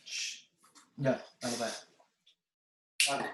Shh. Ya, dale, vaya. Vale.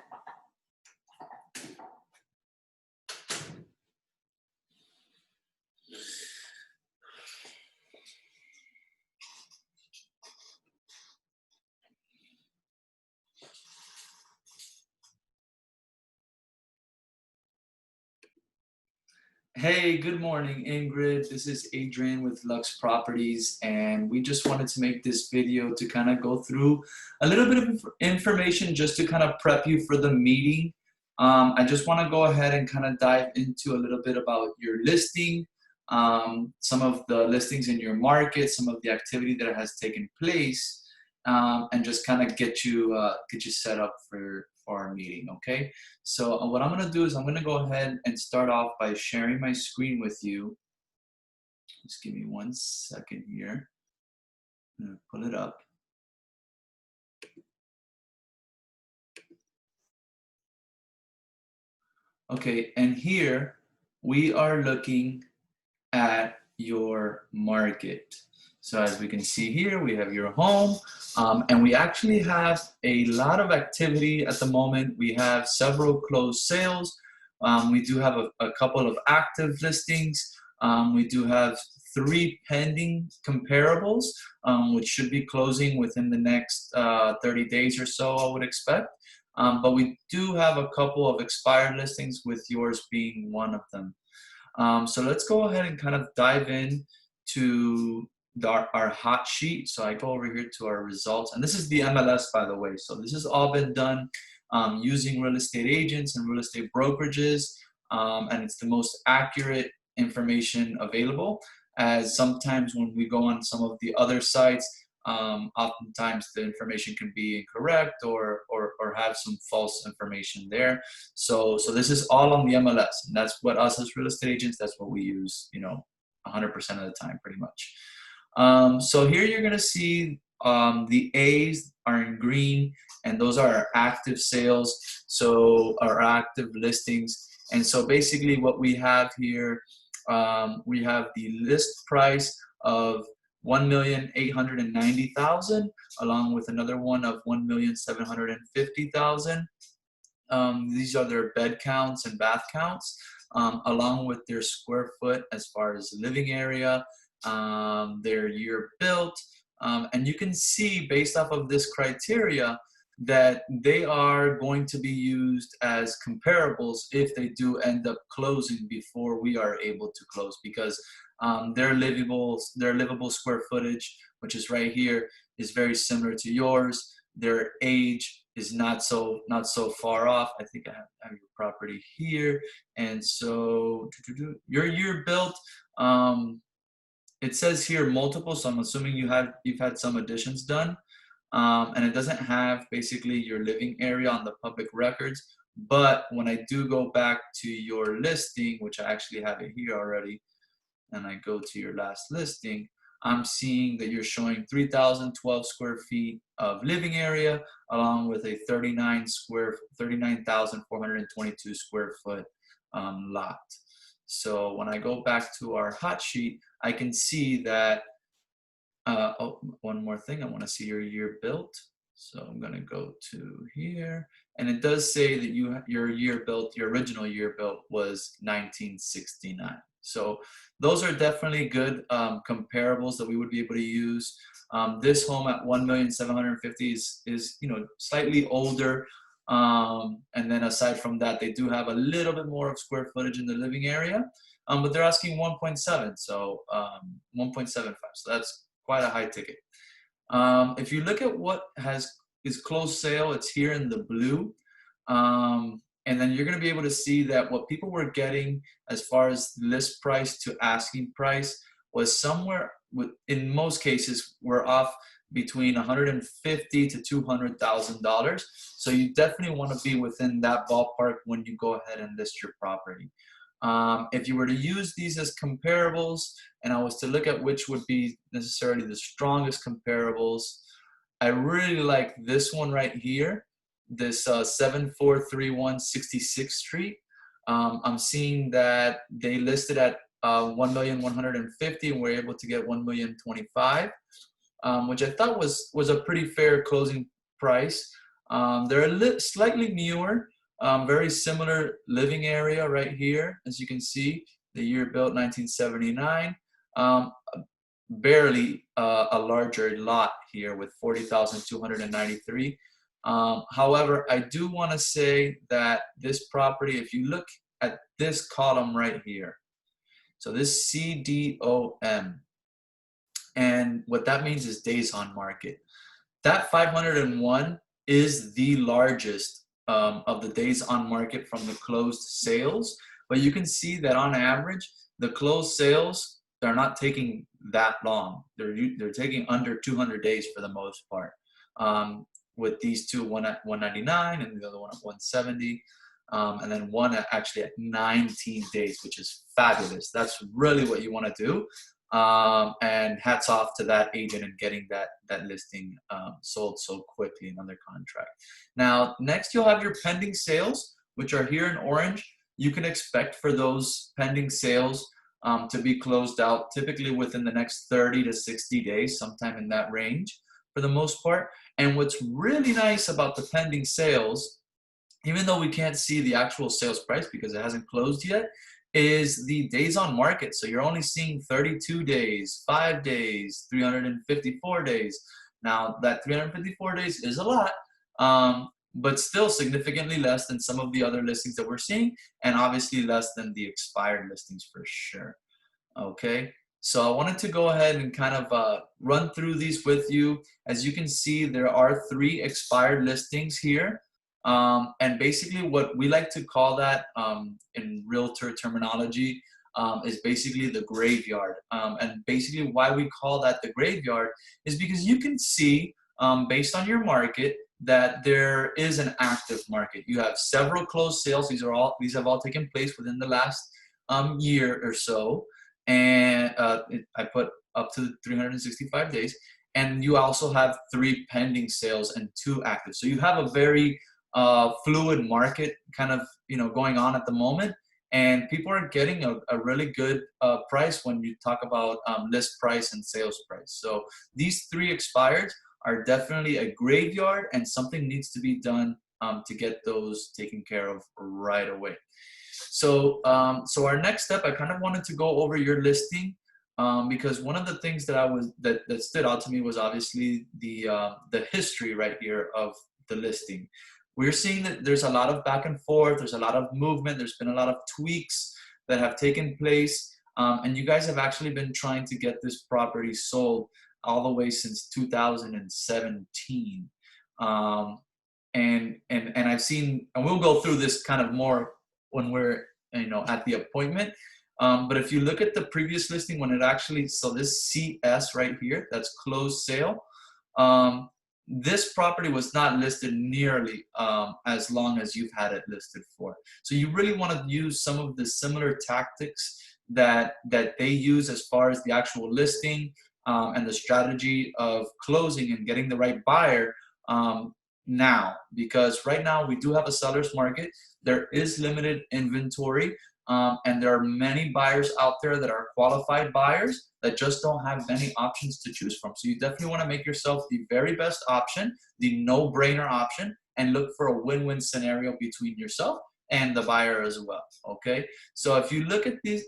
Hey, good morning, Ingrid. This is Adrian with Lux Properties, and we just wanted to make this video to kind of go through a little bit of information just to kind of prep you for the meeting. I just want to go ahead and kind of dive into a little bit about your listing, some of the listings in your market, some of the activity that has taken place, and just kind of get you set up for our meeting. Okay. So what I'm going to do is I'm going to go ahead and start off by sharing my screen with you. Just give me 1 second here. I'm going to pull it up. Okay, and here we are looking at your market. So as we can see here, we have your home, and we actually have a lot of activity at the moment. We have several closed sales. We do have a couple of active listings. We do have 3 pending comparables, which should be closing within the next 30 days or so, I would expect. But we do have a couple of expired listings, with yours being one of them. So let's go ahead and kind of dive in to our hot sheet. So I go over here to our results, and this is the MLS, by the way. So this has all been done using real estate agents and real estate brokerages, and it's the most accurate information available, as sometimes when we go on some of the other sites, oftentimes the information can be incorrect or have some false information there. So this is all on the MLS, and that's what us as real estate agents, that's what we use, 100% of the time, pretty much. So here you're gonna see the A's are in green, and those are our active sales, so our active listings. And so basically what we have here, we have the list price of $1,890,000, along with another one of $1,750,000. These are their bed counts and bath counts, along with their square foot as far as living area, their year built, and you can see based off of this criteria that they are going to be used as comparables if they do end up closing before we are able to close, because their livable square footage, which is right here, is very similar to yours. Their age is not so far off. I think I have your property here, and so your year built. It says here multiple, so I'm assuming you've had some additions done, and it doesn't have basically your living area on the public records. But when I do go back to your listing, which I actually have it here already, and I go to your last listing, I'm seeing that you're showing 3,012 square feet of living area, along with a 39,422 square foot lot. So when I go back to our hot sheet, I can see that, oh, one more thing, I want to see your year built. So I'm going to go to here, and it does say that your year built, your original year built was 1969. So those are definitely good comparables that we would be able to use. This home at $1,750,000 is slightly older, and then aside from that, they do have a little bit more of square footage in the living area, but they're asking 1.7, so 1.75. So that's quite a high ticket. If you look at what is closed sale, it's here in the blue. And then you're going to be able to see that what people were getting as far as list price to asking price was somewhere, in most cases, we're off between $150,000 to $200,000. So you definitely want to be within that ballpark when you go ahead and list your property. If you were to use these as comparables, and I was to look at which would be necessarily the strongest comparables, I really like this one right here, this 7431 66th Street. I'm seeing that they listed at $1,150,000, and we're able to get $1,025,000. which I thought was a pretty fair closing price. They're slightly newer, very similar living area right here, as you can see. The year built 1979. Um, Barely a larger lot here with 40,293. However, I do want to say that this property, if you look at this column right here, so this CDOM, and what that means is days on market. That 501 is the largest of the days on market from the closed sales. But you can see that on average, the closed sales, they're not taking that long. They're taking under 200 days for the most part. With these two, one at 199 and the other one at 170. And then one actually at 19 days, which is fabulous. That's really what you want to do. And hats off to that agent and getting that listing sold so quickly and under contract. Now, next you'll have your pending sales, which are here in orange. You can expect for those pending sales to be closed out typically within the next 30 to 60 days, sometime in that range for the most part. And what's really nice about the pending sales, even though we can't see the actual sales price because it hasn't closed yet, is the days on market. So you're only seeing 32 days, 5 days, 354 days. Now that 354 days is a lot, but still significantly less than some of the other listings that we're seeing, and obviously less than the expired listings for sure. Okay, so I wanted to go ahead and kind of run through these with you. As you can see, there are 3 expired listings here. And basically what we like to call that in realtor terminology is basically the graveyard. And basically why we call that the graveyard is because you can see based on your market that there is an active market. You have several closed sales. These have all taken place within the last year or so. And I put up to 365 days. And you also have 3 pending sales and 2 active. So you have a very fluid market kind of going on at the moment, and people are getting a really good price when you talk about list price and sales price. So these 3 expireds are definitely a graveyard, and something needs to be done to get those taken care of right away. So so our next step, I kind of wanted to go over your listing because one of the things that stood out to me was obviously the history right here of the listing. We're seeing that there's a lot of back and forth, there's a lot of movement, there's been a lot of tweaks that have taken place, and you guys have actually been trying to get this property sold all the way since 2017. And I've seen, and we'll go through this kind of more when we're at the appointment. But if you look at the previous listing when it actually, so this CS right here, that's closed sale. This property was not listed nearly as long as you've had it listed for. So you really want to use some of the similar tactics that they use as far as the actual listing and the strategy of closing and getting the right buyer now. Because right now we do have a seller's market. There is limited inventory. And there are many buyers out there that are qualified buyers that just don't have many options to choose from. So you definitely want to make yourself the very best option, the no-brainer option, and look for a win-win scenario between yourself and the buyer as well. Okay, so if you look at this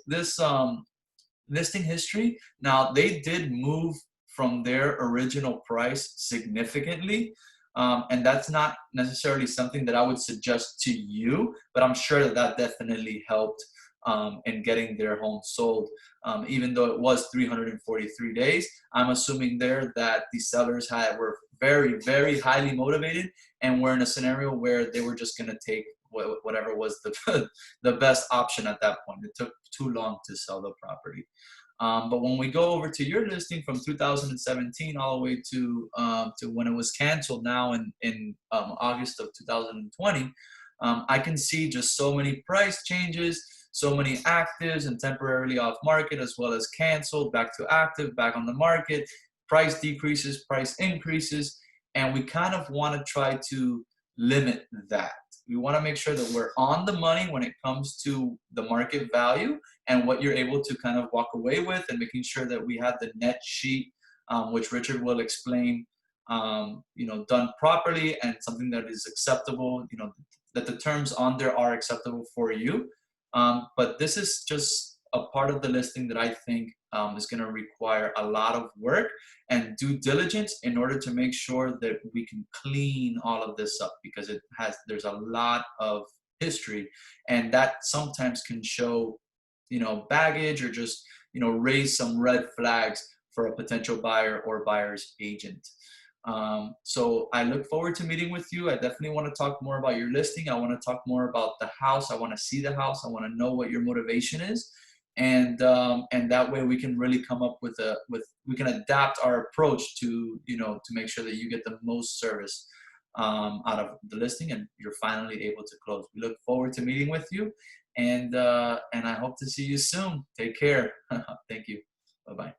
listing history, now they did move from their original price significantly. And that's not necessarily something that I would suggest to you, but I'm sure that definitely helped in getting their home sold. Even though it was 343 days, I'm assuming there that the sellers were very, very highly motivated and were in a scenario where they were just going to take whatever was the best option at that point. It took too long to sell the property. But when we go over to your listing from 2017 all the way to when it was canceled now in August of 2020, I can see just so many price changes, so many actives and temporarily off market, as well as canceled, back to active, back on the market, price decreases, price increases, and we kind of want to try to limit that. We want to make sure that we're on the money when it comes to the market value and what you're able to kind of walk away with, and making sure that we have the net sheet which Richard will explain, done properly and something that is acceptable, that the terms on there are acceptable for you. But this is just a part of the listing that I think is going to require a lot of work and due diligence in order to make sure that we can clean all of this up, because there's a lot of history, and that sometimes can show baggage, or just raise some red flags for a potential buyer or buyer's agent. So I look forward to meeting with you. I definitely want to talk more about your listing. I want to talk more about the house. I want to see the house. I want to know what your motivation is, and that way we can really come up with we can adapt our approach to to make sure that you get the most service out of the listing, and you're finally able to close. We look forward to meeting with you, and I hope to see you soon. Take care. Thank you. Bye bye.